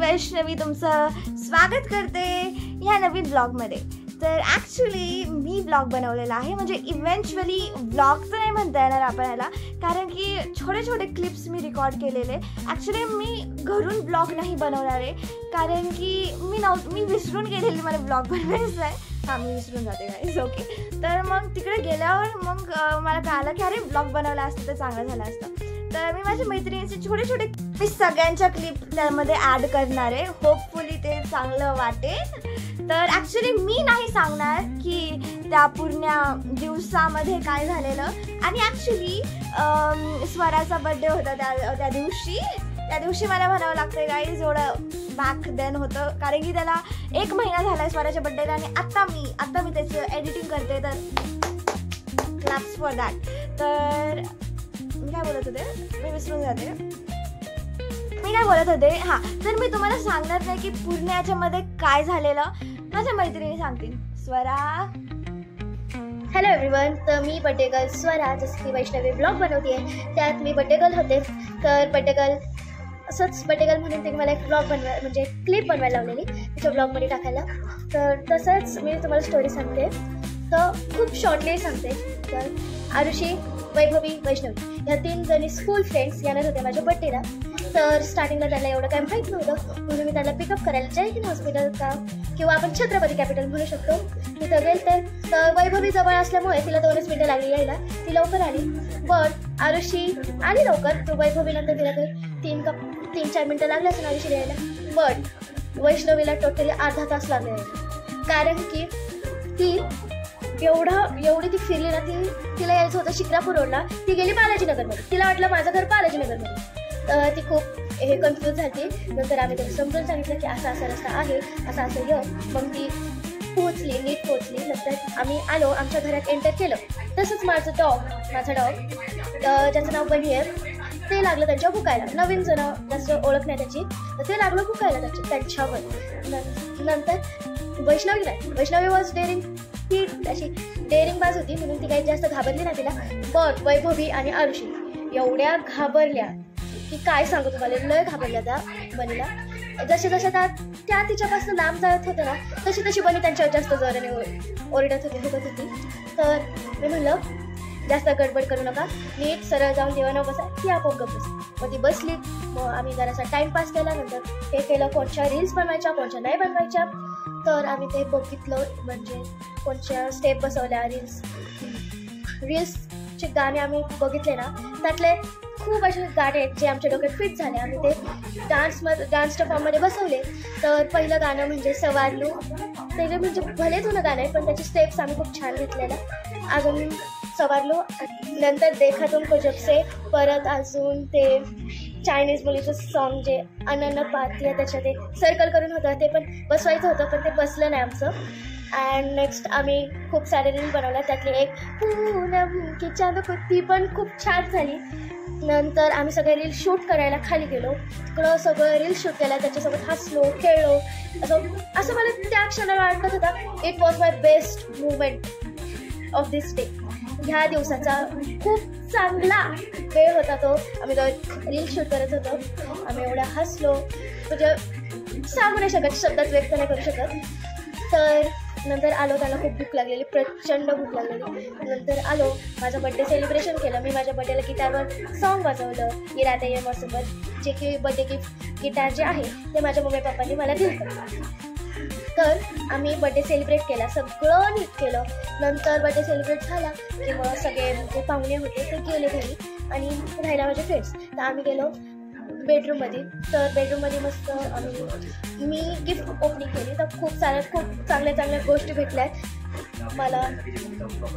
वैष्णवी तुमचं स्वागत करते ह्या नवीन ब्लॉगमध्ये। तर ॲक्च्युली मी ब्लॉग बनवलेला आहे, म्हणजे इव्हेंच्युअली ब्लॉग तर नाही म्हणता येणार आपल्याला, कारण की छोटे छोटे क्लिप्स मी रेकॉर्ड केलेले। ॲक्च्युली मी घरून ब्लॉग नाही बनवणार आहे, कारण की मी विसरून गेलेली मला ब्लॉग बनवायचा आहे। हां, मी विसरून जाते गाईज, ओके। तर मग तिकडे गेल्यावर मग मला कळालं की अरे ब्लॉग बनवला असतं तर चांगलं झालं असतं। तर मी माझ्या मैत्रिणीचे छोटे छोटे मी सगळ्यांच्या क्लिप त्यामध्ये ॲड करणार आहे, होपफुली ते चांगलं वाटेल। तर ॲक्च्युली मी नाही सांगणार की त्या पूर्ण दिवसामध्ये काय झालेलं। आणि ॲक्च्युली स्वराचा बड्डे होता त्या दिवशी मला म्हणावं लागतं गाईज, एवढं बॅक देन होतं, कारण की त्याला 1 महिना झाला आहे स्वराच्या बड्डेला, आणि आत्ता मी त्याचं एडिटिंग करते, तर क्लॅप्स फॉर दॅट। तर मी काय बोलत होते, मी विसरून जाते मी काय बोलत होते। हां, तर मी तुम्हाला सांगणार नाही की पूर्ण याच्यामध्ये काय झालेलं, माझ्या मैत्रिणी सांगतील। Swara, hello everyone. तर मी बड्डे गर्ल स्वरा, जसं की वैष्णवी ब्लॉग बनवते त्यात मी बड्डे गर्ल होते। तर बड्डे गर्ल असंच बड्डे गर्ल म्हणून त्यांनी मला एक ब्लॉग म्हणजे क्लिप बनवायला लावलेली तिच्या ब्लॉगमध्ये टाकायला। तर तसंच मी तुम्हाला स्टोरी सांगते, तर खूप शॉर्टली सांगते। तर आरुषी, वैभवी, वैष्णवी या 3 जणी स्कूल फ्रेंड्स येणार होत्या माझ्या बड्डेला। तर स्टार्टिंगला त्याला एवढं काही माहीत नव्हतं, म्हणून मी त्याला पिकअप करायला जयहिंद हॉस्पिटल का किंवा आपण छत्रपती कॅपिटल म्हणू शकतो तिथं गेले। तर वैभवी जवळ असल्यामुळे तिला 2च मिनिटं लागली यायला, ती लवकर आली। पण आरुषी आली लवकर, तो वैभवीनंतर तिला काही 3-4 मिनिटं लागले असं आरुषी यायला। पण वैष्णवीला टोटली अर्धा तास लागले यायला, कारण की ती एवढी ती फिरली ना, तिला यायचं होतं शिक्रापूर रोडला, ती गेली बालाजीनगरमध्ये, तिला वाटलं माझं घर बालाजीनगरमध्ये। ती खूप कन्फ्यूज झाली। नंतर आम्ही त्याला समजून सांगितलं की असा रस्ता आहे, असं ये। मग ती नीट पोहोचली। नंतर आम्ही आलो, आमच्या घरात एंटर केलं। तसंच माझा डॉग ज्याचं नाव बनी आहे, ते लागलं त्यांच्या भुकायला। नवीन जण जास्त ओळख नाही त्याची, तर ते लागलं भुकायला त्यांच्यावर। नंतर वैष्णवी वॉज डेअरिंग, ती अशी डेअरिंग बाज होती, म्हणून ती काही जास्त घाबरली नाही तिला। पण वैभवी आणि आरुषी एवढ्या घाबरल्या की काय सांगू तुम्हाला, लय घाबरल्या त्या बनीला। जशा त्या तिच्यापासून लांब जात होत्या ना, तशी बनी त्यांच्यावर जास्त जोराने ओरडत होती। तर मी म्हणलं जास्त गडबड करू नका, नीट सरळ जाऊन जेवण बसा, ती आपोआप गप्प बसली। मग ती बसली, मग आम्ही जरासा टाईमपास केला। नंतर हे केलं, कोणच्या रील्स बनवायच्या कोणच्या नाही बनवायच्या, तर आम्ही ते बघितलं, म्हणजे कोणच्या स्टेप बसवल्या, रील्सचे गाणे आम्ही बघितले ना, त्यातले खूप असे गाणे आहेत जे आमच्या डोक्यात फिट झाले, आम्ही ते डान्सच्या फॉर्ममध्ये बसवले। तर पहिलं गाणं म्हणजे सवारलू, ते म्हणजे भले जुनं गाणं आहे, पण त्याचे स्टेप्स आम्ही खूप छान घेतलेलं। अजून सवारलू, नंतर देखा तुमको जब से, परत अजून ते चायनीज मुलीचं सॉन्ग जे अनन्न पाती आहे, त्याच्यात ते सर्कल करून होतं, ते पण बसवायचं होतं, पण ते बसलं नाही आमचं। अँड नेक्स्ट आम्ही खूप सारे रील बनवल्या, त्यातली एक पूनम की चांद, ती पण खूप छान झाली। नंतर आम्ही सगळे रील शूट करायला खाली गेलो, तिकडं सगळं रील शूट केलं, त्याच्यासोबत हसलो खेळलो। असं मला त्या क्षणाला वाटत होतं, it was my best movement of this day. ह्या दिवसाचा खूप चांगला वेळ होता तो, आम्ही रील शूट करत होतो, आम्ही एवढा हसलो म्हणजे सांगू नाही शकत, शब्दात व्यक्त नाही करू शकत। तर नंतर आलो, त्याला खूप भूक लागलेली, प्रचंड भूक लागलेली। नंतर आलो, माझा बड्डे सेलिब्रेशन केलं। मी माझ्या बड्डेला गिटारवर सॉन्ग वाजवलं, इराते ये मौसमवर, जे की बड्डे गिटार जे आहे ते माझ्या मम्मी पप्पांनी मला दिलं। तर आम्ही बड्डे सेलिब्रेट केला, सगळं नीट केलं। नंतर बड्डे सेलिब्रेट झाला की मग सगळे जे पाहुणे होते ते गेले घरी, आणि राहिला माझे फ्रेंड्स। तर आम्ही गेलो बेडरूममध्ये। तर बेडरूममध्ये मस्त मी गिफ्ट ओपनिंग केली, तर खूप चांगल्या गोष्टी भेटल्यात मला,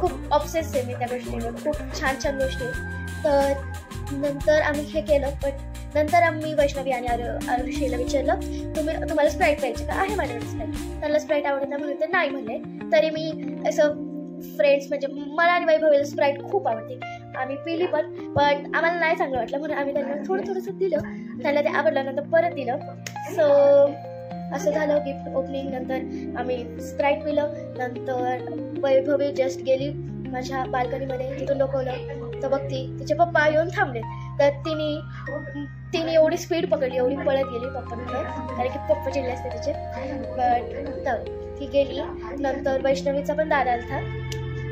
खूप ऑब्सेस आहे मी त्या गोष्टीवर, खूप छान गोष्टी। तर नंतर आम्ही हे केलं, पण नंतर आम्ही वैष्णवी आणि आरुषीला विचारलं, तुम्हाला स्प्राईट पाहिजे का, आहे माझ्याकडे स्प्राईट। त्याला स्प्राईट आवडत नाही म्हणून ते नाही म्हणले। तरी मी असं फ्रेंड्स, म्हणजे मला आणि वैभवीला स्प्राईट खूप आवडते, आम्ही पिली पण आम्हाला नाही चांगलं वाटलं, म्हणून आम्ही त्यांना थोडंसं दिलं, त्यांना ते आवडलं, नंतर परत दिलं। सो असं झालं गिफ्ट ओपनिंग। नंतर आम्ही स्प्राईट पिलं। नंतर वैभवी जस्ट गेली माझ्या बाल्कनीमध्ये, तिथून डोकवलं तर बघती तिचे पप्पा येऊन थांबले। तर तिने एवढी थोडी स्पीड पकडली, एवढी पळत गेली पप्पांकडे, कारण की पप्पा चिडले असते तिचे. बट तर ती गेली. नंतर वैष्णवीचा पण दादा आलता,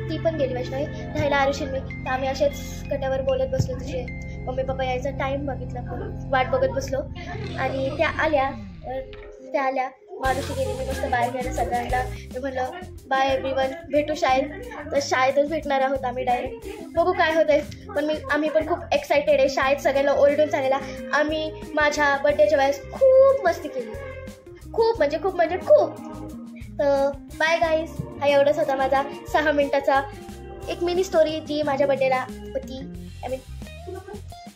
ती पण गेली वैष्णवी. राहिला आरुषी मी. तर आम्ही असेच कट्यावर बोलत बसलो. तिचे मम्मी पप्पा यायचा टाईम बघितला, वाट बघत बसलो. आणि त्या आल्या. मारुशी गेली. मी मस्त बाहेर गेलं सगळ्यांना. मी म्हटलं बाय एव्हरीवन, भेटू शाळेत. तर शाळेतच भेटणार आहोत आम्ही डायरेक्ट. बघू काय होतंय. पण आम्ही पण खूप एक्सायटेड आहे. शाळेत सगळ्यांना ओरडून सांगायला. आम्ही माझ्या बड्डेच्या वेळेस खूप मस्ती केली, खूप म्हणजे खूप. तर बाय गाईज. हा एवढंच होता माझा 6 मिनिटाचा एक मिनी स्टोरी जी माझ्या बड्डेला होती. I mean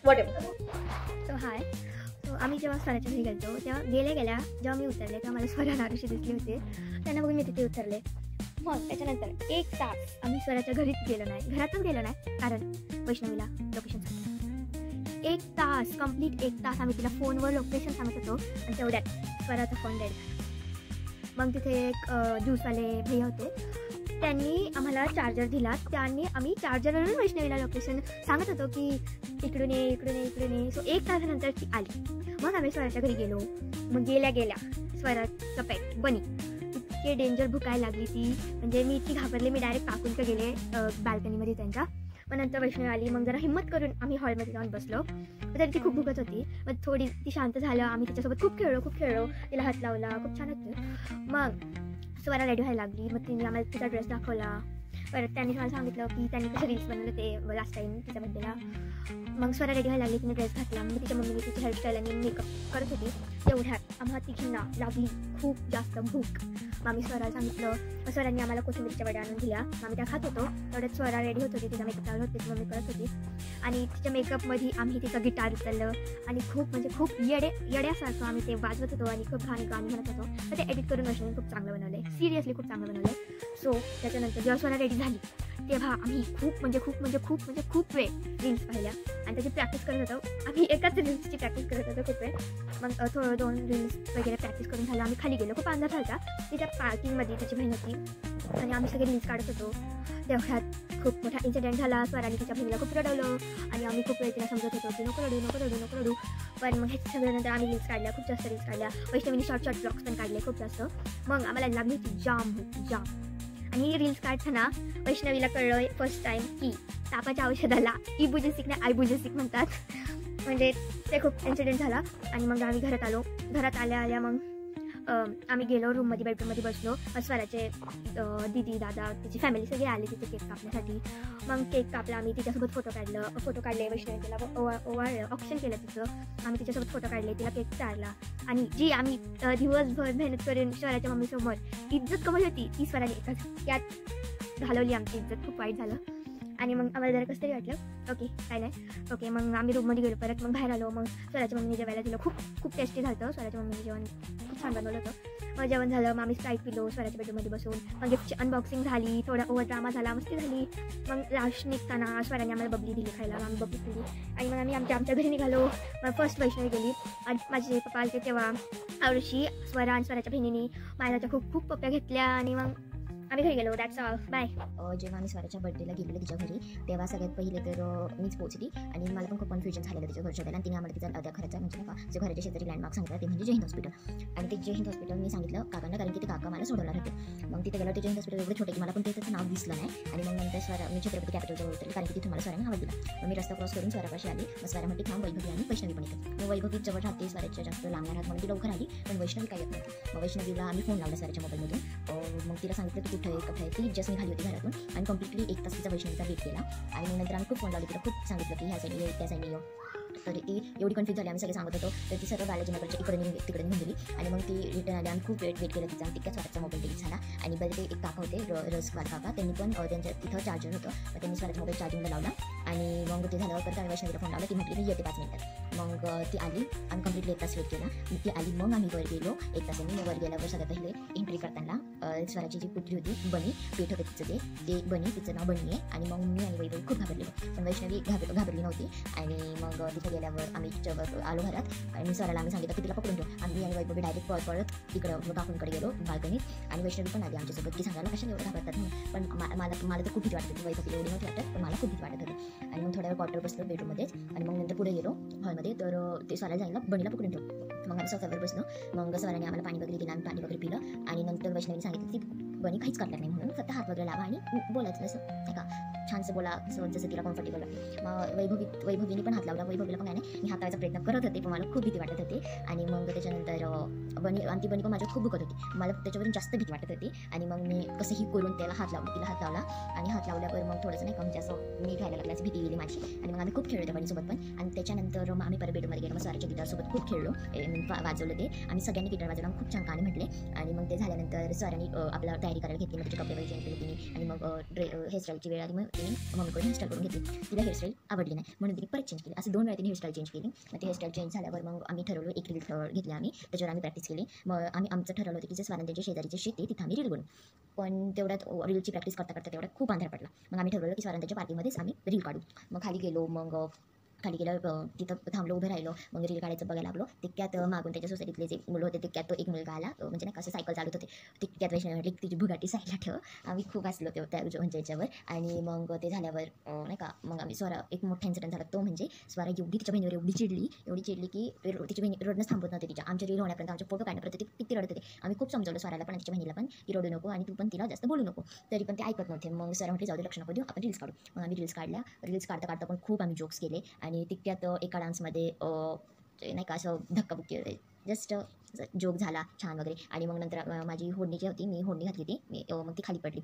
whatever. So hi. आम्ही जेव्हा स्वराच्या घरी गेलो तेव्हा गेल्या जेव्हा मी उतरले तेव्हा मला स्वरा नारुशी दिसली होते. त्यांना बघून मी तिथे उतरले. मग त्याच्यानंतर 1 तास आम्ही स्वराच्या घरीच गेलो नाही, घरातच गेलो नाही, कारण वैष्णवीला लोकेशन सांगितलं. 1 तास कंप्लीट 1 तास आम्ही तिला फोनवर लोकेशन सांगत होतो आणि तेवढ्यात स्वराचा फोन डेड झाला. मग तिथे एक ज्यूसवाले भैया होते, त्यांनी आम्हाला चार्जर दिला. आम्ही चार्जरवरून वैष्णवीला लोकेशन सांगत होतो की इकडून ये. सो 1 तासानंतर ती आली. मग आम्ही स्वराच्या घरी गेलो. मग गेल्या स्वराचं पेट बनी इतके डेंजर भुकायला लागली ती, म्हणजे मी इतकी घाबरले. मी डायरेक्ट काकूंकडे गेले बाल्कनीमध्ये त्यांच्या. मग नंतर वैष्णवी आली. मग जरा हिंमत करून आम्ही हॉलमध्ये जाऊन बसलो. तरी ती खूप भुकत होती. मग थोडी ती शांत झालं. आम्ही तिच्यासोबत खूप खेळलो. तिला हात लावला, खूप छान होतं. मग स्वरा रेडी व्हायला लागली. मग तिने आम्हाला तिचा ड्रेस दाखवला. परत त्यांनी मला सांगितलं की त्यांनी कसं रील्स बनवलं ते लास्ट टाईम तिच्या बड्डेला. मग स्वरा रेडी व्हायला लागली. तिने ड्रेस घातला. मग तिच्या मम्मीने तिची हेअरस्टाईल आणि मेकअप करत होती. तेवढ्यात आम्हाला तिघींना लागली खूप जास्त भूक. मग आम्ही स्वराला सांगितलं. मग स्वरांनी आम्हाला कोथिंबीरच्या वड्या आणून दिल्या. आम्ही त्या खात होतो. तेवढ्यात स्वरा रेडी होत होती. तिचा मेकअप लावला होती, मम्मी करत होती. आणि तिच्या मेकअपमध्ये आम्ही तिचं गिटार उचललं आणि खूप येड्यासारखं आम्ही ते वाजवत होतो आणि खूप गाणी म्हणत होतो. तर ते एडिट करून वैष्णवीने खूप चांगलं बनवलं आहे, सिरियसली खूप चांगलं बनवलं आहे. सो त्याच्यानंतर जेव्हा स्वरा रेडी झाली तेव्हा आम्ही खूप वेळ रील्स पाहिल्या आणि त्याची प्रॅक्टिस करत होतो. आम्ही एकाच रील्सची प्रॅक्टिस करत होतो खूप वेळ. मग थोडं 2 रील्स वगैरे प्रॅक्टिस करून झालं. आम्ही खाली गेलो. खूप अंदाज झाला. तिच्या पार्किंगमध्ये तिची बहीण होती आणि आम्ही सगळे रील्स काढत होतो. तेवढ्यात खूप मोठा इन्सिडेंट झाला. स्वराने तिच्या बहिणीला खूप रडवलं आणि आम्ही खूप वेळ तिला समजत होतो की नको रडू. पण मग हे सगळ्यानंतर आम्ही रील्स काढल्या, खूप जास्त रील्स काढल्या. वैष्णवीने शॉर्ट ब्लॉग्स पण काढले खूप जास्त. मग आम्हाला लागली होती जाम. आणि रील्स काढताना वैष्णवीला कळलं फर्स्ट टाईम की तापाच्या औषधाला इबुजेसिक नाही आयबुजेसिक म्हणतात. म्हणजे ते खूप इन्सिडेंट झाला. आणि मग आम्ही घरात आलो. घरात आल्या मग आम्ही गेलो रूममध्ये, बेडरूममध्ये बसलो. स्वराचे दीदी दादा तिची फॅमिली सगळे आले तिथे केक कापण्यासाठी. मग केक कापला. आम्ही तिच्यासोबत फोटो काढले. वैष्णवी तिला ओवाळलं, ऑप्शन केलं तिचं. आम्ही तिच्यासोबत फोटो काढले, तिला केक चारला. आणि जी आम्ही दिवसभर मेहनत करून स्वराच्या मम्मीसमोर इज्जत कमवली होती ती स्वराने एकाच यात घालवली. आमची इज्जत खूप वाईट झालं. आणि मग आम्हाला जरा कसं तरी वाटलं. ओके काय नाही. ओके मग आम्ही रूममध्ये गेलो. परत मग बाहेर आलो. मग स्वराच्या मम्मीने जेवायला दिलं. खूप टेस्टी झालं. स्वराच्या मम्मीने जेवण खूप छान बनवलं होतं. मग जेवण झालं. मग आम्ही स्प्राईट पिलो स्वराच्या बेडरूममध्ये बसून. मग गिफ्टची अनबॉक्सिंग झाली. थोडा ओव्हर ड्रामा झाला, मस्ती झाली. मग लास्ट निघताना स्वराने आम्हाला बबली दिली खायला. आम्ही बबली पिली आणि मग आम्ही आमच्या घरी निघालो. मग फर्स्ट वैष्णवी गेली आणि माझे पप्पा आले तेव्हा आरुषी, स्वरा आणि स्वराच्या बहिणीने माझ्या खूप पप्प्या घेतल्या आणि मग आम्ही घरी गेलो. That's all. बाय. जेव्हा आम्ही स्वराच्या बर्थडेला गेलेलो तिच्या घरी तेव्हा सगळ्यात पहिले तर मीच पोहोचली आणि मला पण खूप कन्फ्युजन झालेलं तिच्या घरच्या आणि तिने आम्हाला तिचा घराचा म्हणजे नका जो घराच्या शेजारी लँडमार्क सांगितलं ते म्हणजे जय हिंद हॉस्पिटल. आणि ते जय हिंद हॉस्पिटल मी सांगितलं काकांना, कारण की ते काका मला सोडवणार होते. मग तिथे गेलं. ते जय हिंद हॉस्पिटल एवढं छोटे की मला पण त्याचं नाव दिसलं नाही. आणि मग नंतर स्वरा मी छत्रपती कॅपिटलजवळ उतरली, कारण की तिथून मला स्वराने आवाज दिला. मग मी रस्ता क्रॉस करून स्वरापाशी आली. मग स्वरा म्हणते थांब वैभवी आणि वैष्णवी पण येते. मग वैभवी जवळ राहते, स्वराच्या जास्त लांब राहत म्हणून ती लवकर आली. पण वैष्णवी काय येत नव्हती. मग वैष्णवीला आम्ही फोन लावला स्वराच्या मोबाईलमधून. मग तिला सांगितलं तू कुठे आहे. ती जस्ट निघाली होती घरातून आणि कम्प्लिटली 1 तास तिचा वैष्णवीचा वेट केला. आणि मग नंतर आम्ही खूप फोन लावली. तिला खूप सांगितलं की ह्या साईडनी ये, त्या साईडनी ये. तर ती एवढी कन्फ्यूज झाली. आम्ही सगळे सांगत होतो तर ती सर्व बालाजीनगरच्या तिकडे निघून गेली. आणि मग ती रिटर्न आली. आम्ही खूप वेट केलं तिचा. तितक्या स्वराचा मोबाईल डिलीट झाला. आणि बरे ते एक काका होते रसवाल काका, त्यांनी पण त्यांच्या तिथं चार्जर होतं. मग त्यांनी स्वराचा मोबाईल चार्जिंगला लावला. आणि मग ते झाल्यावर परत आम्ही वैष्णवीला फोन लावला. ती म्हटली मी येते 5 मिनिटात. मग ती आली. आम्ही कम्प्लिटली 1 तास वेट केला. ती आली. मग आम्ही वर गेलो 1 तासांनी. मग वर गेल्यावर सगळ्यात पहिले एंट्री करताना स्वराची जी पुतली होती बनी, पेट होतं तिचं ते बनी, तिचं नाव बनी आहे. आणि मग मी आणि वैभवी खूप घाबरलेलो. पण वैष्णवी घाबरली नव्हती. आणि मग तिथे गेल्यावर आम्ही आलो घरात. आणि स्वराला आम्ही सांगितलं की तिला पकडून ठेव. आम्ही आणि वैभवी डायरेक्ट पळत तिकडं काकूंकडे गेलो बाल्कनीत. आणि वैष्णवी पण आली आमच्यासोबत की सांगायला कशाला एवढं घाबरतात म्हणून. पण मला तर खूप भीती वाटत होती. वैभवी एवढी नव्हती वाटत, पण मला खूप भीती वाटत होती. आणि मग थोड्या वेळ क्वार्टर बसलो बेडरूममध्येच आणि मग नंतर पुढे गेलो हॉलमध्ये. तर ते स्वराला जायला बनीला पकडून ठेवलं. मग आम्ही सोफ्यावर बसलो. मग स्वराने आम्हाला पाणी वगैरे दिलं, आम्ही पाणी वगैरे पिलं आणि नंतर वैष्णवीने सांगितलं की बनी काहीच करणार नाही म्हणून, फक्त हात वगैरे लावा आणि बोलायचं असं नाही का, छानसं बोला असं जसं तिला कम्फर्टेबल वाटलं. मग वैभवीने पण हात लावला. वैभवीला पण काय नाही, मी हात लावायचा प्रयत्न करत होते पण मला खूप भीती वाटत होती. आणि मग त्याच्यानंतर बनी पण माझ्या खूप दुखत होती, मला त्याच्यावरून जास्त भीती वाटत होती. आणि मग मी कसंही करून त्याला हात लावलं, तिला हात लावला आणि हात लावल्यावर मग थोडंसं नाही का म्हणजे असं मी घ्यायला लागल्याची भीती गेली माझी. आणि मग आम्ही खूप खेळलो त्या बनीसोबत पण. आणि त्याच्यानंतर मग आम्ही परत बेडमध्ये गेलो. मग स्वराच्या गिटारसोबत खूप खेळलो, वाजवलं ते आम्ही सगळ्यांनी गिटार वाजवलं, खूप छान गाणे म्हटले. आणि मग ते झाल्यानंतर स्वराने आपल्याला तयारी करायला घेतली. मग तिचे कपडे वगैरे चेंज केले तिने. आणि मग हेअरस्टाईलची वेळ आली, मग तिने मम्मीकडून हेअरस्टाईल करून घेतली. तिला हेअरस्टाईल आवडली नाही म्हणून तिने परत चेंज केली. असं 2 वेळा तिने हेअरस्टाईल चेंज केली. मग ते हेअरस्टाईल चेंज झाल्यावर मग आम्ही ठरवलं एक रील घेतली आम्ही, त्याच्यावर आम्ही प्रॅक्टिस केली. मग आम्ही आमचं ठरवलं होतं की जे स्वानंदाच्या शेजारीचे शेत आहे तिथं आम्ही रील बनवू. पण तेवढ्यात रीलची प्रॅक्टिस करता तेवढ्यात खूप अंधार पडला. मग आम्ही ठरवलं की स्वानंदाच्या पार्टीमध्येच आम्ही रील काढू. मग खाली गेलो. मग खाली गेलं तिथं थांबलो, उभं राहिलो. मग रील काढायचं बघायला लागलो. तितक्यात मागून त्याच्या सोसायटीतले जे मुलं होते तितक्यात तो एक मुलगा आला, म्हणजे नाही कसं सायकल चालत होते. तितक्यात वैष्णवी म्हटली तिची भुगाटी साईडला ठेव. आम्ही खूप हसलो त्या म्हणजे याच्यावर. आणि मग ते झाल्यावर नाही का मग आम्ही स्वरा एक मोठा इन्सिडेंट झाला तो म्हणजे स्वरा एवढी तिच्या बहिणीवर एवढी चिडली की तिची बहिणी रडणंच थांबत नव्हते. तिच्या आमच्या रील होण्यापर्यंत, आमचे फोटो काढण्यापर्यंत ती किती रडत होते. आम्ही खूप समजवलं स्वराला पण आणि तिच्या बहिणीला पण की रडू नको आणि तू पण तिला जास्त बोलू नको. तरी पण ते ऐकत नव्हते. मग स्वरा म्हटली जाऊ दे, लक्ष नको देऊ, आपण रील्स काढू. मग आम्ही रील्स काढल्या. रील्स काढता पण खूप आम्ही जोक्स केले. आणि तितक्यात एका डान्समध्ये नाही का असं धक्काबुक्की जस्ट जोक झाला छान वगैरे. आणि मग नंतर माझी होडणी जी होती, मी होडणी घातली होती, मग ती खाली पडली.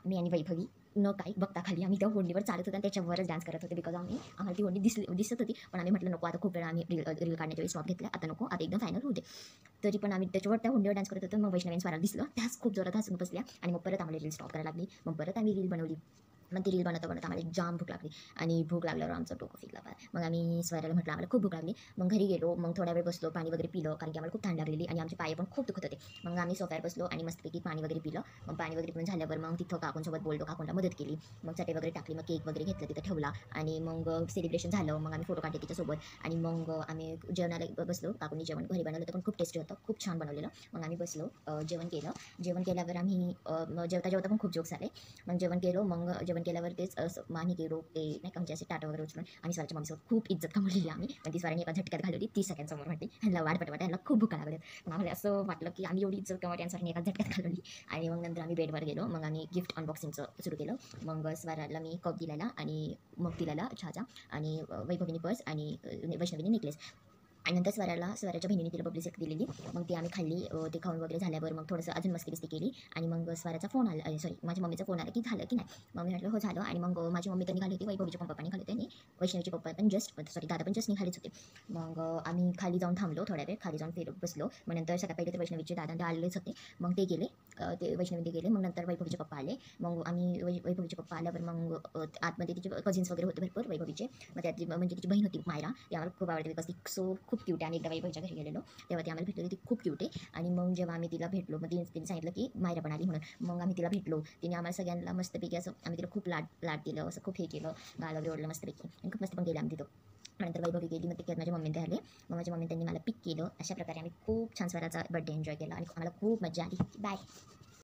मी आणि वैभवी न काही बघता खाली आम्ही त्या होडणीवर चालत होतो आणि त्याच्यावरच डान्स करत होते. बिकॉज आम्हाला ती होडणी दिसत होती. पण आम्ही म्हटलं नको, आता खूप वेळा आम्ही रील काढण्याच्या वेळी स्टॉप घेतला, आता नको, आता एकदम फायनल होऊ दे. तरी पण आम्ही त्याच्यावर त्या होडणीवर डान्स करत होतो. मग वैष्णवीने स्वराला दिसलं, त्याच खूप जोरात हसून बसल्या. आणि मग परत आम्हाला रील स्टॉप करायला लागली. मग परत आम्ही रील बनवली. मग ती रील बनवता आम्हाला जाम भूक लागली. आणि भूक लागल्यावर आमचं डोकं फिरला. मग आम्ही स्वराला म्हटलं आम्हाला खूप भूक लागली. मग घरी गेलो. मग थोड्या वेळ बसलो, पाणी वगैरे पिलं, कारण की आम्हाला खूप थंड लागलेली आणि आमचे पाय पण खूप दुखत होते. मग आम्ही सोफ्यावर बसलो आणि मस्तपैकी पाणी वगैरे पिलं. मग पाणी वगैरे पिऊन झाल्यावर मग तिथं काकूंसोबत बोललो, काकूंना मदत केली. मग चटई वगैरे टाकली, मग केक वगैरे घेतलं तिथं ठेवला. आणि मग सेलिब्रेशन झालं. मग आम्ही फोटो काढले तिच्यासोबत. आणि मग आम्ही जेवणाला बसलो. काकूंनी जेवण घरी बनवलं होतं पण खूप टेस्टी होतं, खूप छान बनवलेलं. मग आम्ही बसलो, जेवण केलं. जेवण केल्यावर आम्ही जेवता पण खूप जोक्स आले. मग जेवण केलं. मग जेवण केल्यावर तेच मानी गेलो ते नाही का म्हणजे असे ताटं वगैरे उचलून आणि स्वराच्या मम्मीसोबत खूप इज्जत कमवलेली आम्ही. पण ती स्वराने एका झटक्यात घालवली. ती सगळ्यांसमोर म्हटली ह्याला वाट पटवाट, ह्याला खूप भुका लागल्यात. मग आम्हाला असं वाटलं की आम्ही एवढी इज्जत कमवली आणि स्वराने एका झटक्यात घालवली. आणि मग नंतर आम्ही बेडवर गेलो. मग आम्ही गिफ्ट अनबॉक्सिंगचं सुरू केलं. मग स्वराला मी कप दिलेला आणि मग तिला चहाचा आणि वैभवीने पर्स आणि वैष्णवीने नेकलेस. आणि नंतर स्वराच्या बहिणीने तिला पब्लिसिटी दिलेली. मग ती आम्ही खाल्ली. ते खाऊन वगैरे झाल्यावर मग थोडंसं अजून मस्ती केली. आणि मग स्वराचा फोन आला, सॉरी माझ्या मम्मीचा फोन आला की झालं की नाही. मग मी म्हटलं हो झालं. आणि मग माझी मम्मी तर निघाली होती, वैभवीचे पण पप्पा निघाले होते आणि वैष्णवीचे पप्पा पण दादा पण जस्ट निघालेच होते. मग आम्ही खाली जाऊन थांबलो थोड्या वेळ, खाली जाऊन फिरत बसलो. मग नंतर सगळ्यात पहिले ते वैष्णवीचे दादा ते आलेच होते. मग ते गेले, ते वैष्णवी गेले. मग नंतर वैभवीचे पप्पा आले. मग आम्ही वैभवीचे पप्पा आल्यावर मग आतमध्ये तिचे कझिन्स वगैरे होते भरपूर वैभवीचे. मग त्यात म्हणजे तिची बहीण होती मायरा, ती आम्हाला खूप आवडते बिकॉज ती खूप क्यूट आहे. आणि एकदा वैभवीच्या घरी गेलेलो तेव्हा ती आम्हाला भेटली, ती खूप क्यूट आहे. आणि मग जेव्हा आम्ही तिला भेटलो मग तिने सांगितलं की मायरा पण आली म्हणून. मग आम्ही तिला भेटलो. तिने आम्हाला सगळ्यांना मस्तपैकी असं आम्ही तिला खूप लाड दिलं, असं खूप हे केलं, गाल वगैरे ओढलं मस्तपैकी आणि खूप मस्त पण गेलं आम्ही तिथं. नंतर वैभवी गेली. मग तिकडे माझ्या मम्मीने आले. मग माझ्या मम्मी त्यांनी मला पिक केलं. अशा प्रकारे आम्ही खूप छान स्वराचा बर्थडे एन्जॉय केला आणि आम्हाला खूप मजा आली. बाय.